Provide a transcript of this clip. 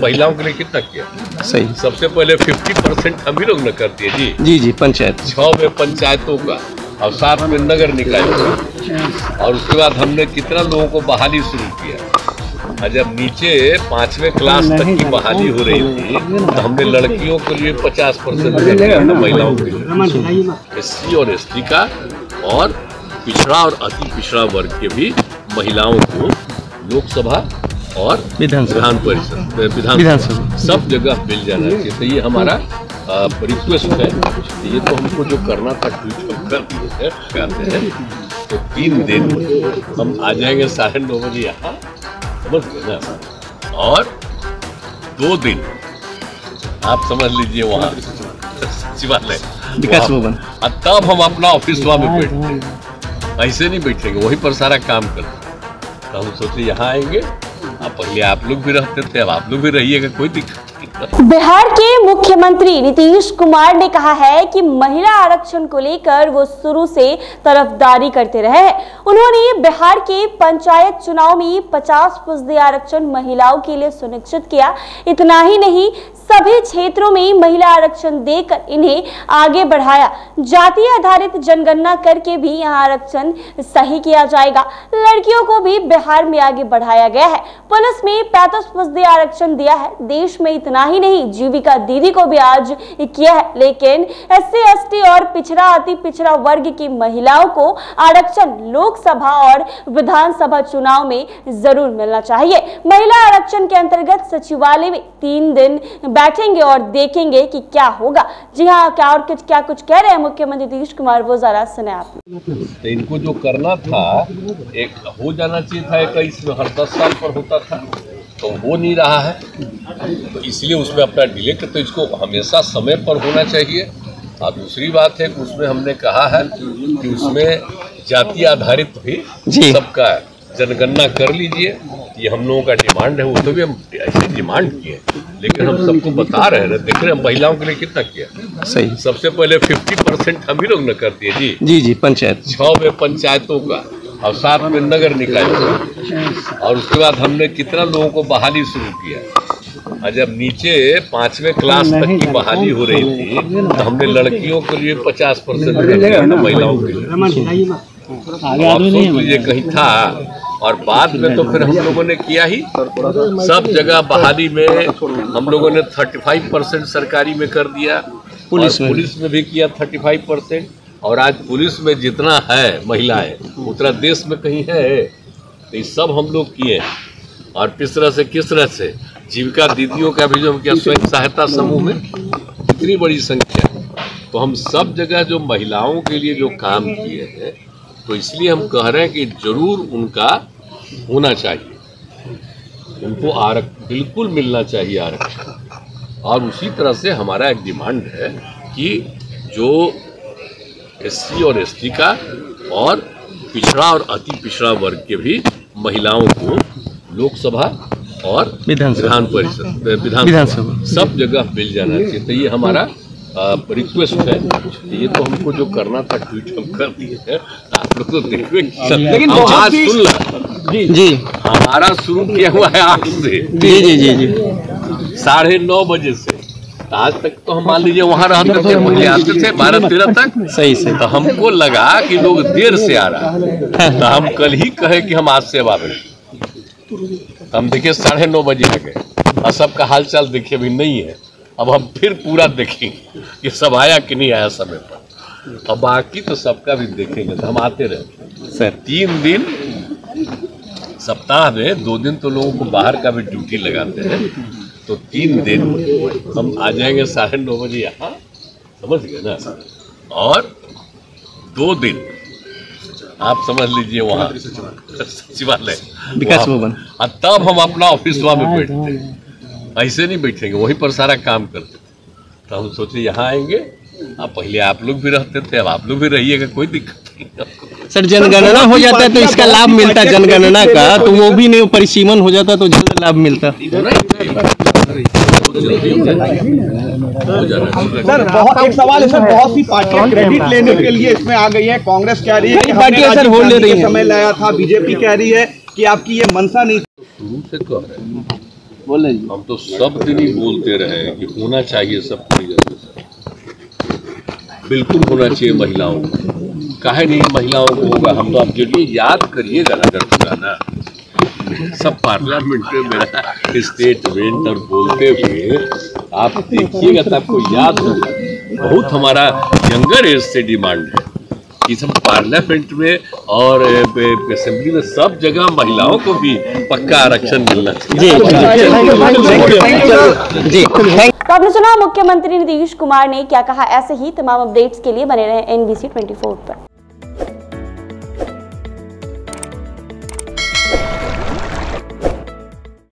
महिलाओं के लिए कितना किया? सही। सबसे पहले 50% हम ही लोग न करती है जी पंचायत 6 में पंचायतों का और 7 में नगर निकाय का। और उसके बाद हमने कितना लोगों को बहाली शुरू किया। जब नीचे 5वें क्लास तक की बहाली हो रही थी तो हमने लड़कियों के लिए 50% कर दिया था, महिलाओं के लिए SC और ST का, और पिछड़ा और अति पिछड़ा वर्ग के भी महिलाओं को लोकसभा और विधान परिषद विधानसभा सब जगह मिल जाना चाहिए। तो ये हमारा रिक्वेस्ट है। ये तो हमको जो करना था ट्वीट कर दिए कहते हैं। तो 3 दिन हम आ जाएंगे 9:30 बजे यहाँ, समझ गए ना। और 2 दिन आप समझ लीजिए वहाँ सचिवालय विकास भवन, तब हम अपना ऑफिस वहाँ में बैठेंगे। ऐसे नहीं बैठेंगे, वहीं पर सारा काम करते। तो हम सोचे यहाँ आएंगे। पहले आप लोग भी रहते थे, अब आप लोग भी रहिएगा, कोई दिक्कत नहीं। बिहार के मुख्यमंत्री नीतीश कुमार ने कहा है कि महिला आरक्षण को लेकर वो शुरू से तरफदारी करते रहे हैं। उन्होंने बिहार के पंचायत चुनाव में 50% आरक्षण महिलाओं के लिए सुनिश्चित किया। इतना ही नहीं, सभी क्षेत्रों में महिला आरक्षण देकर इन्हें आगे बढ़ाया। जाति आधारित जनगणना करके भी यहाँ आरक्षण सही किया जाएगा। लड़कियों को भी बिहार में आगे बढ़ाया गया है। पुलिस में 35% आरक्षण दिया है। देश में इतना ही नहीं, जीविका दीदी को भी आज किया है। लेकिन SC ST और पिछड़ा अति पिछड़ा वर्ग की महिलाओं को आरक्षण लोकसभा और विधानसभा चुनाव में जरूर मिलना चाहिए। महिला आरक्षण के अंतर्गत सचिवालय में 3 दिन बैठेंगे और देखेंगे कि क्या होगा। जी हाँ, क्या कुछ कह रहे हैं मुख्यमंत्री नीतीश कुमार, वो जरा सुने आप। तो इनको जो करना था, एक हो जाना चाहिए था 21 में, हर 10 साल पर होता था, तो हो नहीं रहा है। तो इसलिए उसमें अपना डिले करते, तो इसको हमेशा समय पर होना चाहिए। और दूसरी बात है कि उसमें हमने कहा है कि उसमें जाति आधारित भी सबका जनगणना कर लीजिए। ये हम लोगों का डिमांड है, वो तो भी हम ऐसे डिमांड किए, लेकिन हम सबको बता रहे हैं। देख रहे हैं महिलाओं के लिए कितना किया। सही। सबसे पहले 50% हम ही लोग न करती है जी पंचायत 6 में पंचायतों का और 7 में नगर निकाय का। और उसके बाद हमने कितना लोगों को बहाली शुरू किया। जब नीचे 5वें क्लास तक की बहाली हो रही थी तो हमने लड़कियों के लिए 50% कर दिया था, महिलाओं के लिए। आप सोच लीजिए कहीं था। और बाद में तो फिर हम लोगों ने किया ही, सब जगह बहाली में हम लोगों ने 35% सरकारी में कर दिया। पुलिस में भी किया 35%। और आज पुलिस में जितना है महिलाएं उतना देश में कहीं है। तो ये सब हम लोग किए। और किस तरह से जीविका दीदियों का भी जो हम किया, स्वयं सहायता समूह में इतनी बड़ी संख्या। तो हम सब जगह जो महिलाओं के लिए जो काम किए हैं, तो इसलिए हम कह रहे हैं कि जरूर उनका होना चाहिए, उनको बिल्कुल मिलना चाहिए आरक्षण। और उसी तरह से हमारा एक डिमांड है कि जो SC और ST का और पिछड़ा और अति पिछड़ा वर्ग के भी महिलाओं को लोकसभा और विधान परिषद विधानसभा सब जगह मिल जाना चाहिए। तो ये हमारा रिक्वेस्ट है। ये तो हमको जो करना था ट्वीट हम कर दिए हैं, आप लोग तो देखिए। लेकिन आज सुन ला जी, हमारा शुरू किया हुआ है 8 से जी 9:30 बजे से आज तक। तो हम मान लीजिए वहाँ रहते थे, पहले आते थे 12-13 तक। सही से। तो हमको लगा कि लोग देर से आ रहा है, तो हम कल ही कहे कि हम आज से अब आ गए। हम देखिए 9:30 बजे आ गए और सबका हालचाल देखिए अभी नहीं है। अब हम फिर पूरा देखेंगे कि सब आया कि नहीं आया समय पर, और बाकी तो सबका भी देखेंगे। तो हम आते रहे सर 3 दिन सप्ताह में, 2 दिन तो लोगों को बाहर का भी ड्यूटी लगाते हैं। तो 3 दिन हम आ जाएंगे 9:30 बजे यहाँ, समझ गए ना। और 2 दिन आप समझ लीजिए वहाँ सचिवालय विकास भवन, तब हम अपना ऑफिस वहाँ में बैठते। ऐसे नहीं बैठेंगे, वहीं पर सारा काम करते। तो हम सोचे यहाँ आएंगे। पहले आप लोग भी रहते थे, अब आप लोग भी रहिएगा, कोई दिक्कत नहीं। सर जनगणना हो जाता है तो इसका लाभ मिलता, जनगणना का तो वो भी नहीं, परिसीमन हो जाता तो जल्द लाभ मिलता। सर बहुत एक सवाल है सर, बहुत सी पार्टियां क्रेडिट लेने के लिए इसमें आ गई है। कांग्रेस कह रही है कि पार्टियां सर होल्ड ले रही है, समय लाया था। बीजेपी कह रही है कि आपकी ये मंशा नहीं। शुरू से कह रहे हैं बोले हम तो सब दिन ही बोलते रहे कि होना चाहिए सब जगह, बिल्कुल होना चाहिए महिलाओं को। काहे नहीं महिलाओं को होगा? हम तो आप जरिए याद करिएगा ना, अगर पुराना सब पार्लियामेंट में मेरा स्टेटमेंट और बोलते हुए आप देखिएगा तो आपको याद होगा। बहुत हमारा यंगर एज से डिमांड है कि सब पार्लियामेंट में और असेंबली में सब जगह महिलाओं को भी पक्का आरक्षण मिलना चाहिए। जी तो आपने सुना मुख्यमंत्री नीतीश कुमार ने क्या कहा। ऐसे ही तमाम अपडेट्स के लिए बने रहे NBC 24 पर।